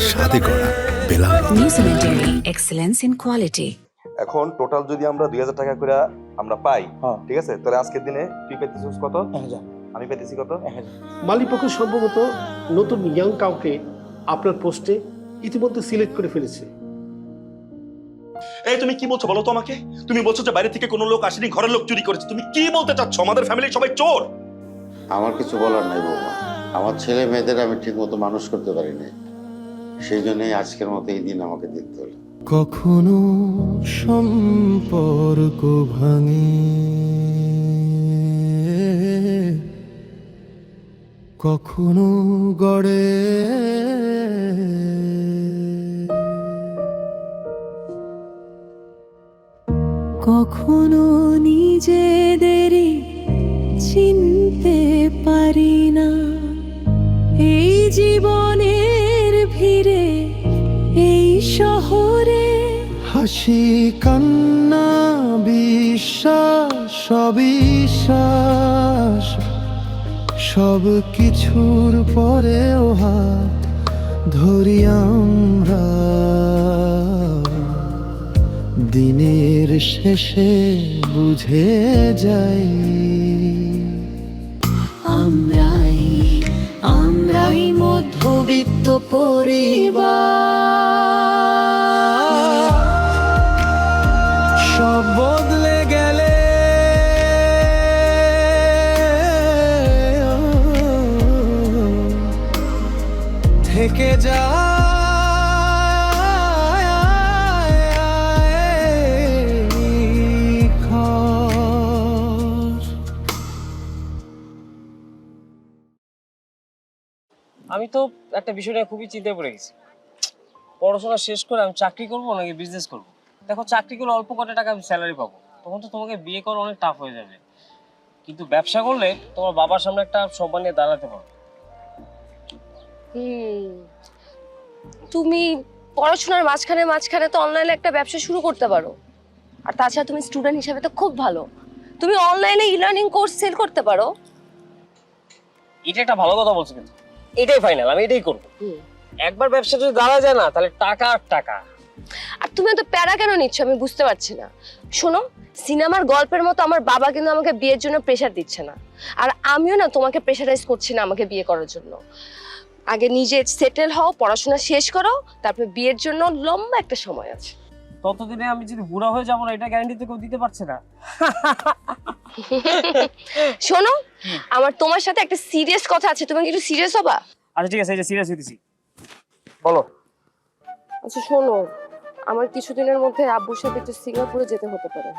স্বাদে গড়া Belal New Zealand dairy excellence in quality. এখন টোটাল যদি আমরা 2000 টাকা করে আমরা পাই, ঠিক আছে, তাহলে আজকের দিনে তুই পেতেছিস কত, 1000, আমি পেতেছি কত। মালিপক্ষ সম্ভবত নতুন ইয়াং কাউকে আপনার পোস্টে ইতিমধ্যে সিলেক্ট করে ফেলেছে। এই তুমি কি বলছো বলো তো আমাকে? তুমি বলছো যে বাইরে থেকে কোনো লোক আসেনি, ঘরের লোক চুরি করেছে। তুমি কি বলতে চাচ্ছ? আমাদের ফ্যামিলির সবাই চোর? আমার কিছু বলার নাই বৌমা, আমার ছেলে মেয়েদের আমি ঠিক মতো মানুষ করতে পারি নাই, সেই জন্যই আজকের মতো এই দিন আমাকে দেখতে হলো। কখনো সম্পর্ক ভাঙে, কখনো গড়ে, কখনো নিজেদেরই চিনতে পারি না, এই জীবনের ভিড়ে, এই শহরে। হাসি কান্না বিশ্বাস অবিশ্বাস সব কিছুর পরেও হাত ধরি আমরা, দিনের শেষে বুঝে যাই আমরাই মধ্যবিত্ত পরিবার। সব বদলে গেলে থেকে যায় আমি তো একটা বিষয় নিয়ে খুবই চিন্তায় পড়ে গেছি। পড়াশোনা শেষ করে আমি চাকরি করব নাকি বিজনেস করব? দেখো, চাকরি করলে অল্প কত টাকা আমি স্যালারি পাবো, তখন তো তোমাকে বিয়ে করা অনেক টাফ হয়ে যাবে। কিন্তু ব্যবসা করলে তোমার বাবার সামনে একটা সম্মান নিয়ে দাঁড়াতে পারবে। তুমি পড়াশোনার মাঝখানে তো অনলাইনে একটা ব্যবসা শুরু করতে পারো। আর তাছাড়া তুমি স্টুডেন্ট হিসেবে তো খুব ভালো, তুমি অনলাইনে ই-লার্নিং কোর্স সেল করতে পারো। এটা একটা ভালো কথা বলছো, কিন্তু এটাই ফাইনাল, আমি এটাই করবো। একবার ব্যবসা যদি দাঁড়া যায় না, তাহলে টাকা আর টাকা। আর তুমি এত প্যারা কেন নিচ্ছ আমি বুঝতে পারছি না। শোনো, সিনেমার গল্পের মতো আমার বাবা কিন্তু আমাকে বিয়ের জন্য প্রেশার দিচ্ছে না, আর আমিও না তোমাকে প্রেশারাইজ করছি না আমাকে বিয়ে করার জন্য। আগে নিজে সেটেল হও, পড়াশোনা শেষ করো, তারপর বিয়ের জন্য লম্বা একটা সময় আছে। ততদিনে আমি যদি বুড়া হয়ে যাবো না, এটা গ্যারান্টি তো কেউ দিতে পারছে না। শোনো, আমার তোমার সাথে একটা সিরিয়াস কথা আছে, তুমি কি একটু সিরিয়াস হবা? আচ্ছা ঠিক আছে, এই যে সিরিয়াস হইতেছি, বলো। আচ্ছা শোনো, আমার কিছুদিনের মধ্যে আব্বুর সাথে একটু সিঙ্গাপুরে যেতে হতে পারে।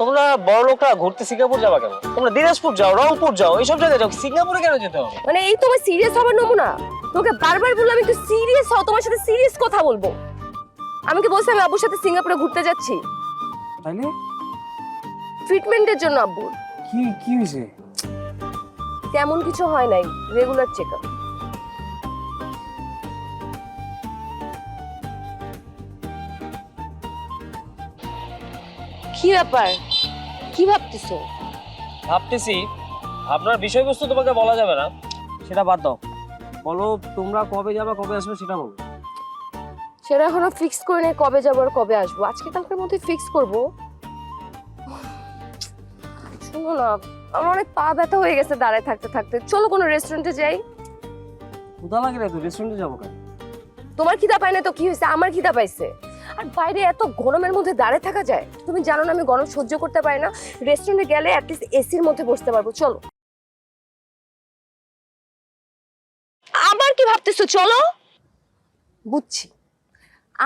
তোমরা বড় লোকরা ঘুরতে সিঙ্গাপুর যাবা কেন? তোমরা দিনাজপুর যাও, রংপুর যাও, এইসব জায়গায় যাও, সিঙ্গাপুরে কেন যেতে হবে? মানে এই তোমার সিরিয়াস হবার নমুনা? তোকে বারবার বললাম একটু সিরিয়াস হও, তোমার সাথে সিরিয়াস কথা বলবো। আমি কি বলছি আমি আব্বুর সাথে সিঙ্গাপুরে ঘুরতে যাচ্ছি? তাইলে ট্রিটমেন্টের জন্য আব্বুর। কি কি হয়েছে? তেমন কিছু হয় নাই, রেগুলার চেকআপ। কি ব্যাপার, কি ভাবতেছো? ভাবতেছি, আপনার বিষয়বস্তু তোমাকে বলা যাবে না, সেটা বাদ দাও। বলো তোমরা কবে যাবা, কবে আসবে সেটা বলো। সেটা এখনো ফিক্স করে নেই, কবে যাবো আর কবে আসবো। আজকে কালকের মধ্যে ফিক্স করবো। শোনো না, আমার অনেক পা ব্যথা হয়ে গেছে দাঁড়ায় থাকতে থাকতে, চলো কোনো রেস্টুরেন্টে যাই। ক্ষুধা লাগে না তো, রেস্টুরেন্টে যাবো কেন? তোমার খিদা পায় না তো কি হয়েছে, আমার খিদা পাইছে। আর বাইরে এত গরমের মধ্যে দাঁড়িয়ে থাকা যায়? তুমি জানো না আমি গরম সহ্য করতে পারি না। রেস্টুরেন্টে গেলে অ্যাটলিস্ট এসির মধ্যে বসতে পারবো, চলো। আবার কি ভাবতেছো? চলো। বুঝছি,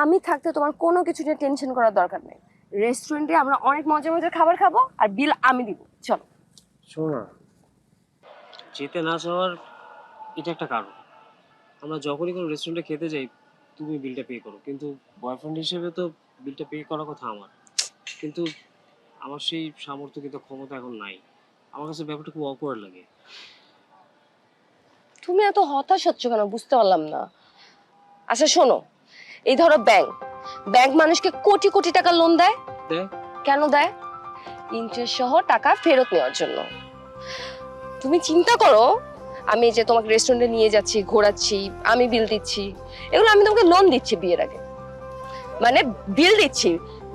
আমি থাকতে তোমার কোনো কিছু নিয়ে টেনশন করার দরকার নেই। রেস্টুরেন্টে আমরা অনেক মজার মজার খাবার খাবো, আর বিল আমি দিব, চলো। শোনো, যেতে না চাওয়ার এটা একটা কারণ। আমরা যখনই কোনো রেস্টুরেন্টে খেতে যাই, তুমি বিলটা পে করো, কিন্তু বয়ফ্রেন্ড হিসেবে তো বিলটা পে করার কথা আমার। কিন্তু আমার সেই সামর্থ্য কিন্তু ক্ষমতা এখন নাই। আমার কাছে ব্যাপারটা খুব অকওয়ার্ড লাগে। তুমি এত হতাশ হচ্ছ কেন বুঝতে পারলাম না। আচ্ছা শোনো, এই ধরো ব্যাংক মানুষকে কোটি কোটি টাকা লোন দেয়। কেন দেয়? ইন্টারেস্ট সহ টাকা ফেরত নেওয়ার জন্য। তুমি চিন্তা করো, আমি যে তোমাকে রেস্টুরেন্টে নিয়ে যাচ্ছি, ঘোরাচ্ছি, আমি বিল দিচ্ছি, এগুলো আমি তোমাকে লোন দিচ্ছি বিয়ের আগে, মানে বিল দিচ্ছি।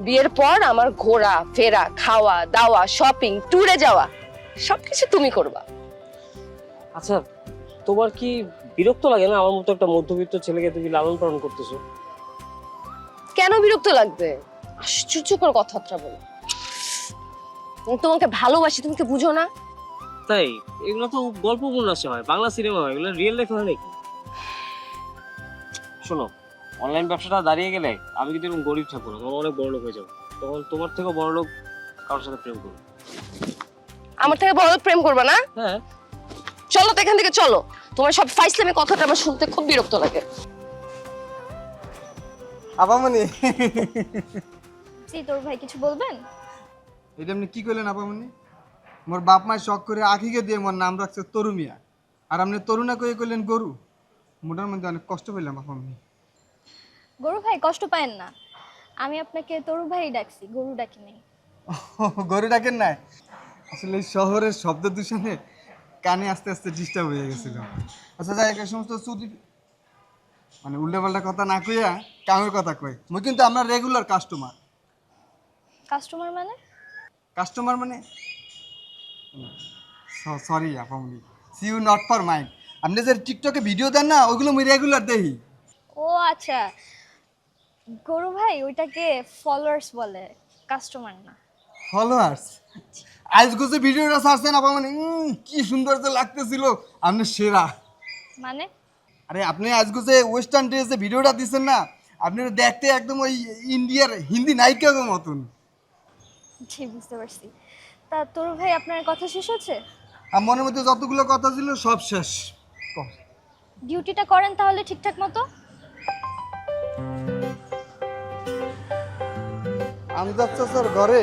বিয়ের পর আমার ঘোরা ফেরা, খাওয়া দাওয়া, শপিং, ট্যুরে যাওয়া সবকিছু তুমি করবা। আচ্ছা, তোমার কি বিরক্ত লাগে না আমার মতো একটা মধ্যবিত্ত ছেলেকে তুমি লালন পালন করতেছো? কেন বিরক্ত লাগবে? আশ্চর্য করে কথাবার্তা বলো। আমি তোমাকে ভালোবাসি, তুমি কি বুঝো না? তাই? এগুলো তো গল্প উপন্যাসে হয়, বাংলা সিনেমা হয়, এগুলো রিয়েল লাইফে হয় নাকি? শোনো, অনলাইন ব্যবসাটা দাঁড়িয়ে গেলে আমি কিন্তু এরকম গরিব থাকবো না, তোমার অনেক বড় লোক হয়ে যাবো। তখন তোমার থেকেও বড় লোক কারোর সাথে প্রেম করবো। আমার থেকে বড় প্রেম করবে না? হ্যাঁ। চলো তো এখান থেকে, চলো। তোমার সব ফাইসলামি কথাটা আমার শুনতে খুব বিরক্ত লাগে। আপামনি, জি তোর ভাই কিছু বলবেন? এটা আপনি কি করলেন আপামনি? মোর বাপ মায় শখ করে আখিকে দিয়ে মোর নাম রাখছে তরু মিয়া, আর আপনি তরুণা কয়ে করলেন গরু। মোটার মধ্যে অনেক কষ্ট পেলাম আপামনি। গরু ভাই কষ্ট পায়েন না, আমি আপনাকে তরু ভাই ডাকছি, গরু ডাকি নাই। গরু ডাকেন নাই? আসলে এই শহরের শব্দ দূষণে কানে আস্তে আস্তে ডিস্টার্ব হয়ে গেছিল। আচ্ছা যাই, এই সমস্ত চুরি মানে উল্টাপাল্টা কথা না কইয়া কামের কথা কই। মই কিন্তু আপনার রেগুলার কাস্টমার। কাস্টমার মানে? কাস্টমার মানে সরি আপামনি, see you not for mind. আপনি যে টিকটকে ভিডিও দেন না, ওইগুলো আমি রেগুলার দেখি। ও আচ্ছা, গরু ভাই ওইটাকে ফলোয়ার্স বলে, কাস্টমার না। ফলোয়ার্স? আজকে যে ভিডিওটা ছাড়ছেন আপামনি, কি সুন্দর যে লাগতেছিল, আপনি সেরা। মানে? আরে আপনি আজকে যে ওয়েস্টার্ন ড্রেসে ভিডিওটা দিচ্ছেন না, আপনি দেখতে একদম ওই ইন্ডিয়ার হিন্দি নায়িকার মতন। জি বুঝতে পারছি। তা তরু ভাই আপনার কথা শেষ হচ্ছে? আর মনের মধ্যে যতগুলো কথা ছিল সব শেষ। ডিউটিটা করেন তাহলে ঠিকঠাক মতো। আমজাদ চাচার ঘরে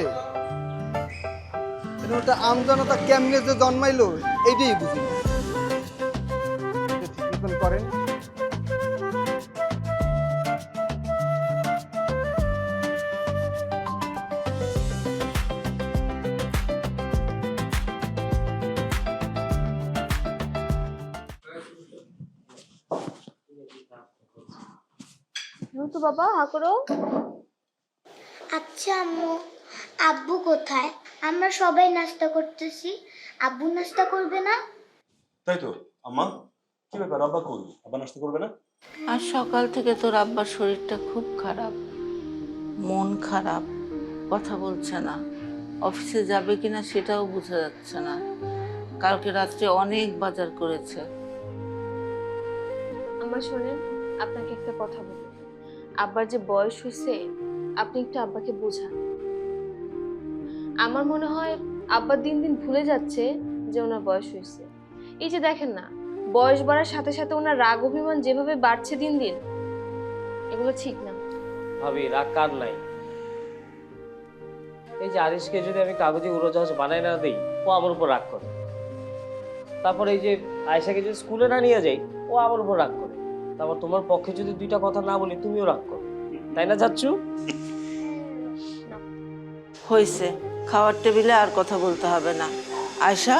এটা আমজনতা কেমনে যে জন্মাইলো এইটাই বুঝি না। এটা ঠিক মতন করেন। রুতু বাবা হা করো। আচ্ছা আম্মু, আব্বু কোথায়? আমরা সবাই নাস্তা করতেছি, আব্বু নাস্তা করবে না? তাই তো আম্মা, কি ব্যাপার, আব্বা কই? আব্বা নাস্তা করবে না? আর সকাল থেকে তোর আব্বার শরীরটা খুব খারাপ, মন খারাপ, কথা বলছে না, অফিসে যাবে কিনা সেটাও বোঝা যাচ্ছে না। কালকে রাত্রে অনেক বাজার করেছে। আমার শোনেন, আপনাকে একটা কথা বলি। আব্বার যে বয়স হয়েছে, আপনি একটু আব্বাকে বোঝান। আমার মনে হয় আব্বা দিন দিন ভুলে যাচ্ছে যে ওনার বয়স হয়েছে। এই যে দেখেন না, বয়স বাড়ার সাথে সাথে ওনার রাগ অভিমান যেভাবে বাড়ছে দিন দিন, এগুলো ঠিক না। ভাবি, রাগ কার নাই? এই যে আরিশকে যদি আমি কাগজে উড়োজাহাজ বানাই না দিই, ও আমার উপর রাগ করে। তারপর এই যে আয়েশাকে যদি স্কুলে না নিয়ে যাই, ও আমার উপর রাগ করে। তারপর তোমার পক্ষে যদি দুইটা কথা না বলি, তুমিও রাগ করো, তাই না যাচ্ছু? হয়েছে, খাওয়ার টেবিলে আর কথা বলতে হবে না। আয়শা,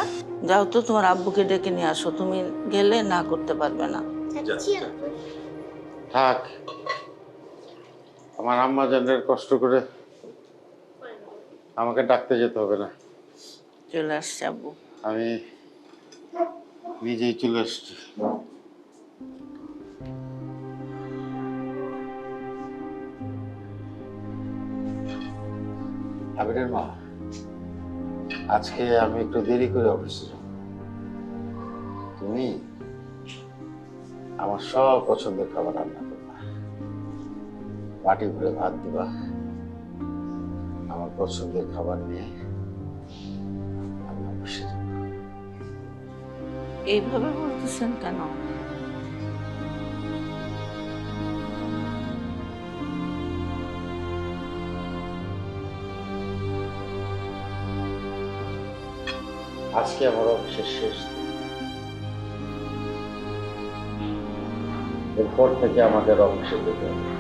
যাও তো তোমার আব্বুকে ডেকে নিয়ে আসো, তুমি গেলে না করতে পারবে না। থাক, আমার আম্মা জানের কষ্ট করে আমাকে ডাকতে যেতে হবে না। চলে আসছে আব্বু। আমি নিজেই চলে আসছি। আবিরের মা, আজকে আমি একটু দেরি করে অফিসে যাব। তুমি আমার সব পছন্দের খাবার রান্না করবা, বাটি ভরে ভাত দিবা, আমার পছন্দের খাবার নিয়ে আমি অফিসে যাব। এইভাবে বলতেছেন কেন? আজকে আমার অফিসের শেষ দিন। এরপর থেকে আমাদের অফিসে যেতে হবে।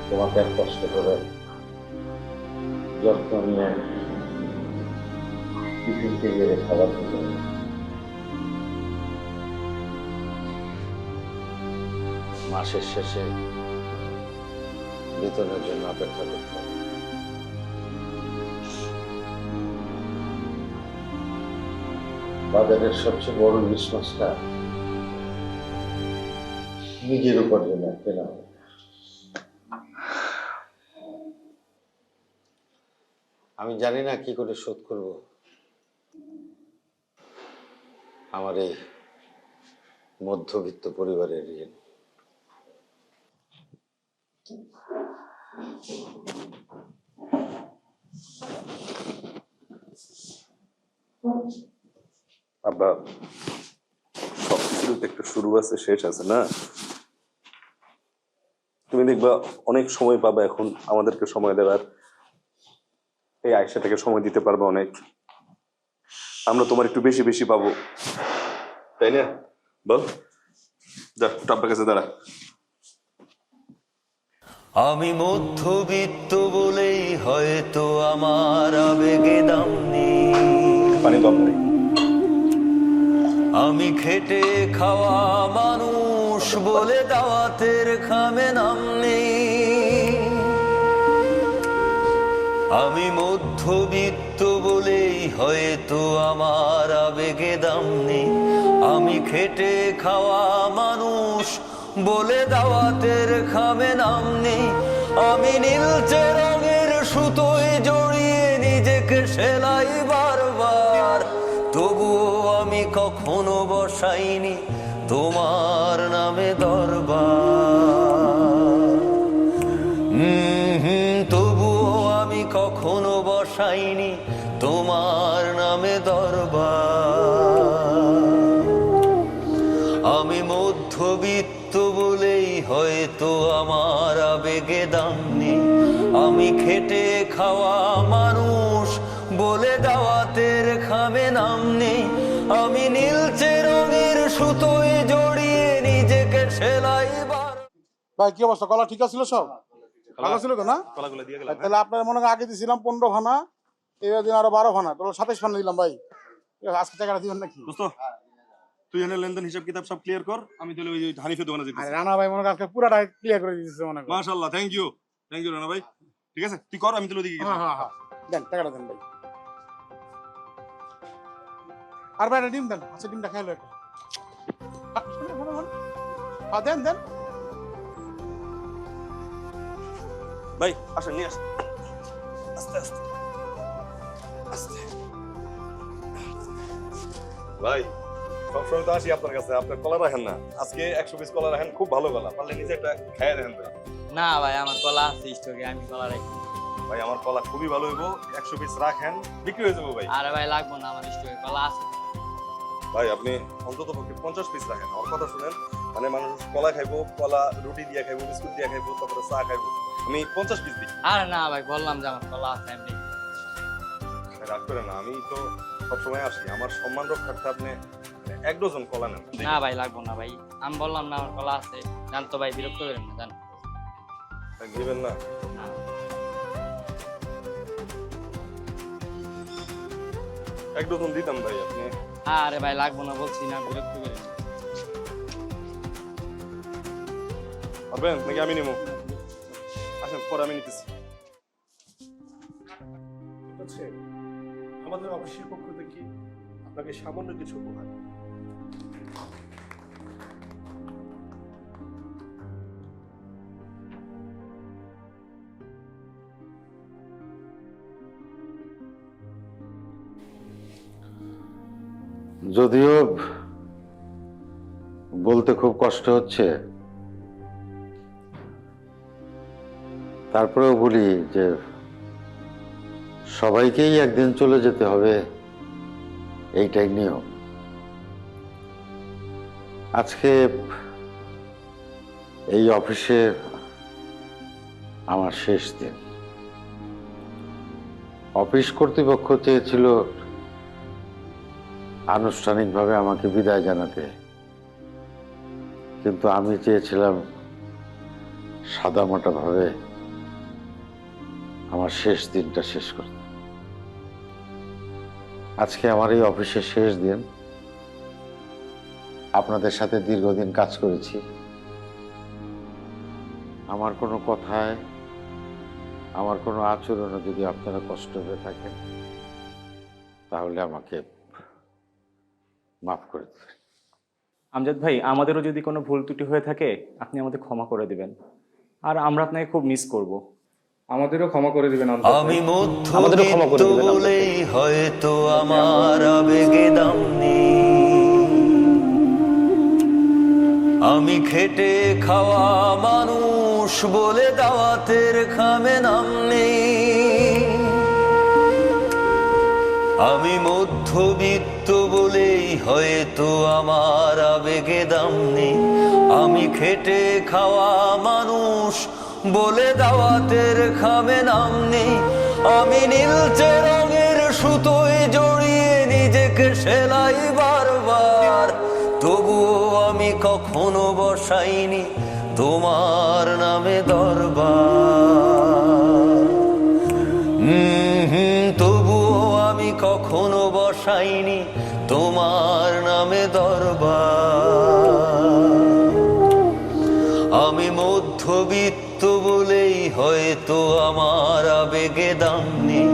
তোমাকে আর কষ্ট করে যত্ন নিয়ে টিফিন টেবিলে খাবার দিতে হবে। মাসের শেষে বেতনের জন্য অপেক্ষা করতে হবে। বাজারের সবচেয়ে বড় ইলিশ মাছটা নিজের উপার্জনে কেনা হবে। আমি জানি না কি করে শোধ করব আমার এই মধ্যবিত্ত পরিবারের ঋণ। আব্বা, সবকিছুর তো একটা শুরু আছে, শেষ আছে না? তুমি দেখবা অনেক সময় পাবে এখন আমাদেরকে সময় দেওয়ার, এই আয়সাটাকে সময় দিতে পারবে অনেক। আমরা তোমার একটু বেশি বেশি পাবো, তাই না? বল, যা টাপ্পার কাছে দাঁড়া। আমি মধ্যবিত্ত বলেই হয়তো আমার আবেগে দাম নেই, পানি দম নেই। আমি খেটে খাওয়া মানুষ বলে দাওয়াতের খামে নাম নেই। আমি মধ্যবিত্ত বলেই হয়তো আমার আবেগে দাম নেই। আমি খেটে খাওয়া মানুষ বলে দাওয়াতের খামে নাম নেই। আমি নীলচে রঙের সুতোয় জড়িয়ে নিজেকে সেলাই বারবার, তবুও আমি কখনো বসাইনি তোমার নামে দরবার। তবুও আমি কখনো বসাইনি তোমার নামে দরবার। আমি মধ্যবিত্ত বলেই হয়তো আমার আবেগে দাম নেই। আমি খেটে খাওয়া মানুষ বলে দাওয়াতের খামে নাম নেই। আমি নীলচে রঙের সুতোয় জড়িয়ে নিজেকে সেলাই বার। ভাই কি অবস্থা, কলা ঠিক আছিল সব? ভালো ছিল তো না? কলাগুলো দিয়ে গেলাম। তাহলে আপনার মনে হয় আগে দিয়েছিলাম 15 ফানা, এবার দিন আরো 12 ফানা, তাহলে 27 ফানা দিলাম ভাই। আজকে টাকাটা দিবেন নাকি? দোস্ত, তুই এনে লেনদেন হিসাব কিতাব সব ক্লিয়ার কর, আমি তাহলে ওই হানিফের দোকানে যেতে। আরে রানা ভাই মনে হয় আজকে পুরাটা ক্লিয়ার করে দিয়েছে মনে হয়। মাশাআল্লাহ, থ্যাংক ইউ রানা ভাই। ঠিক আছে, তুই কর, আমি তাহলে ওদিকে গেছি। হ্যাঁ হ্যাঁ, দেন টাকাটা দেন ভাই। আর ভাই ডিম দেন, আচ্ছা ডিমটা খাইলো একটা। হ্যাঁ দেন দেন ভাই, আসেন নিয়ে আসেন, আস্তে আস্তে আস্তে। ভাই, সবসময় তো আসি আপনার কাছে, আপনার কলা রাখেন না। আজকে 100 পিস কলা রাখেন, খুব ভালো কলা, পারলে নিজে একটা খাইয়ে দেখেন ভাই। না ভাই, আমার কলা আছে স্টকে, আমি কলা রাখি। ভাই আমার কলা খুবই ভালো হইব, 100 পিস রাখেন, বিক্রি হয়ে যাবো ভাই। আরে ভাই লাগবো না, আমার স্টকে কলা আছে। ভাই আপনি অন্তত পক্ষে 50 পিস রাখেন। আমার কথা শুনেন, মানে মানুষ কলা খাইবো, কলা রুটি দিয়ে খাইবো, বিস্কুট দিয়ে খাইবো, তারপরে চা খাইবো, আমি 50 পিস দিই। আরে না ভাই, বললাম যে আমার কলা আছে, আমি রাগ করে না, আমি তো সবসময় আসি, আমার সম্মান রক্ষার্থে আপনি 1 ডজন কলা নেন। না ভাই লাগবো না ভাই, আমি বললাম না আমার কলা আছে, জানতো ভাই, বিরক্ত করেন না, জান দিবেন না? 1 ডজন দিতাম ভাই, আপনি। আরে ভাই লাগবো না বলছি না, বিরক্ত করেন না। পারবেন নাকি আমি নেবো? আসেন, পরে আমি নিতেছি। আমাদের অফিসের পক্ষ থেকে আপনাকে সামান্য কিছু উপহার। যদিও বলতে খুব কষ্ট হচ্ছে, তারপরেও বলি যে সবাইকেই একদিন চলে যেতে হবে, এইটাই নিয়ম। আজকে এই অফিসে আমার শেষ দিন। অফিস কর্তৃপক্ষ চেয়েছিল আনুষ্ঠানিকভাবে আমাকে বিদায় জানাতে, কিন্তু আমি চেয়েছিলাম সাদামাটা ভাবে আমার শেষ দিনটা শেষ করতে। আজকে আমার এই অফিসের শেষ দিন। আপনাদের সাথে দীর্ঘদিন কাজ করেছি। আমার কোনো কথায়, আমার কোনো আচরণে যদি আপনারা কষ্ট হয়ে থাকেন তাহলে আমাকে মাফ করে দেবেন। আমজাদ ভাই, আমাদেরও যদি কোনো ভুল ত্রুটি হয়ে থাকে আপনি আমাদের ক্ষমা করে দিবেন, আর আমরা আপনাকে খুব মিস করব। আমাদেরও ক্ষমা করে দিবেন। আমি মধ্যবিত্ত বলেই হয়তো আমার আবেগে দাম নেই। আমি খেটে খাওয়া মানুষ বলে দাওয়াতের খামে নাম নেই। আমি মধ্যবিত্ত বলেই হয়তো আমার আবেগে দাম নেই। আমি খেটে খাওয়া মানুষ বলে দাওয়াতের খামে নাম নেই। আমি নীলচে রঙের সুতোয় জড়িয়ে নিজেকে সেলাই বারবার, তবুও আমি কখনো বসাইনি তোমার নামে দরবার। তবুও আমি কখনো বসাইনি তোমার নামে দরবার। আমি মধ্যবিত্ত বলেই হয়তো আমার আবেগে দাম নেই।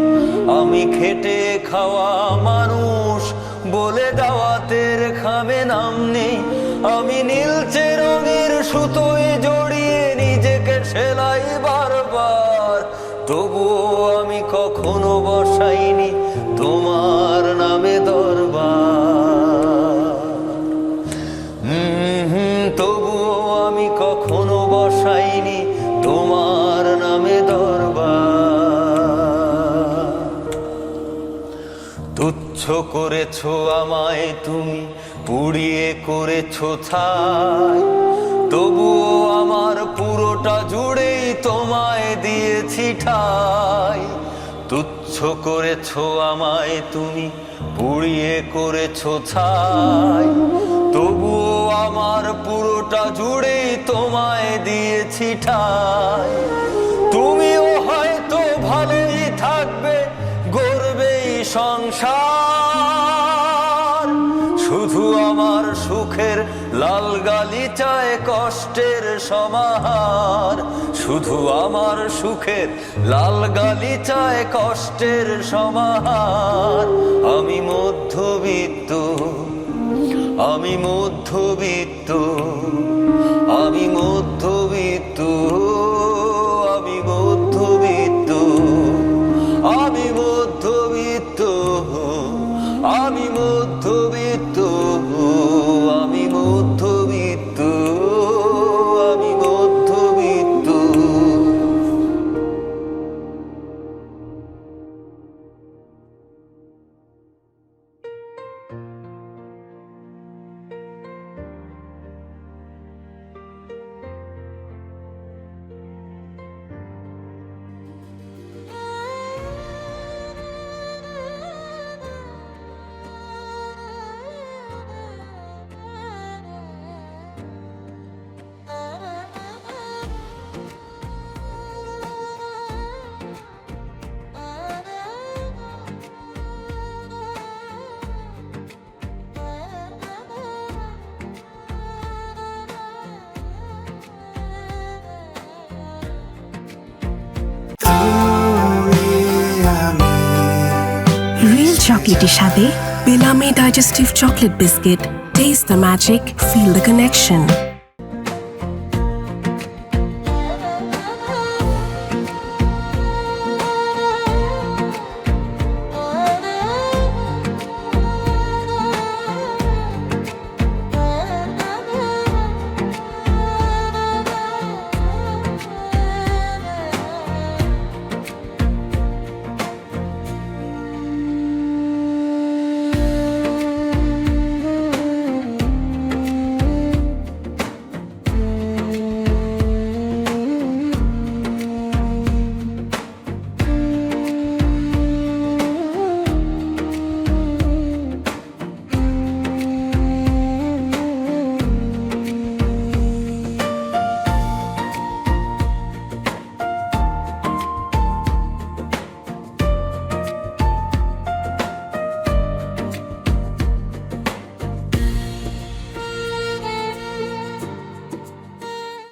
আমি খেটে খাওয়া মানুষ বলে দাওয়াতের খামে নাম নেই। আমি নীলচে রঙের সুতোয় জড়িয়ে নিজেকে সেলাই বারবার, তবুও আমি কখনো বসাইনি তোমার নামে দরবার। তবুও আমি কখনো বসাইনি তোমার নামে দরবার। তুচ্ছ করেছো আমায় তুমি, পুড়িয়ে করেছো ছাই, তবুও আমার পুরোটা জুড়েই তোমায় দিয়েছি ঠাই। তুচ্ছ করেছো আমায় তুমি, পুড়িয়ে করেছো ছাই, তবুও আমার পুরোটা জুড়েই তোমায় দিয়েছি ঠাই। তুমিও হয়তো ভালোই থাকবে, গড়বেই সংসার, শুধু আমার সুখের লাল গালিচায় কষ্টের সমাহার। শুধু আমার সুখের লাল গালিচায় কষ্টের সমাহার। আমি মধ্যবিত্ত, আমি মধ্যবিত্ত, আমি মধ্যবিত্ত, আমি মধ্যবিত্ত, আমি মধ্যবিত্ত, আমি মধ্যবিত্ত, আমি মধ্যবিত্ত, আমি মধ্যবিত্ত। Real chocolatey স্বাদে Bellamy Digestive Chocolate Biscuit. Taste the magic, feel the connection.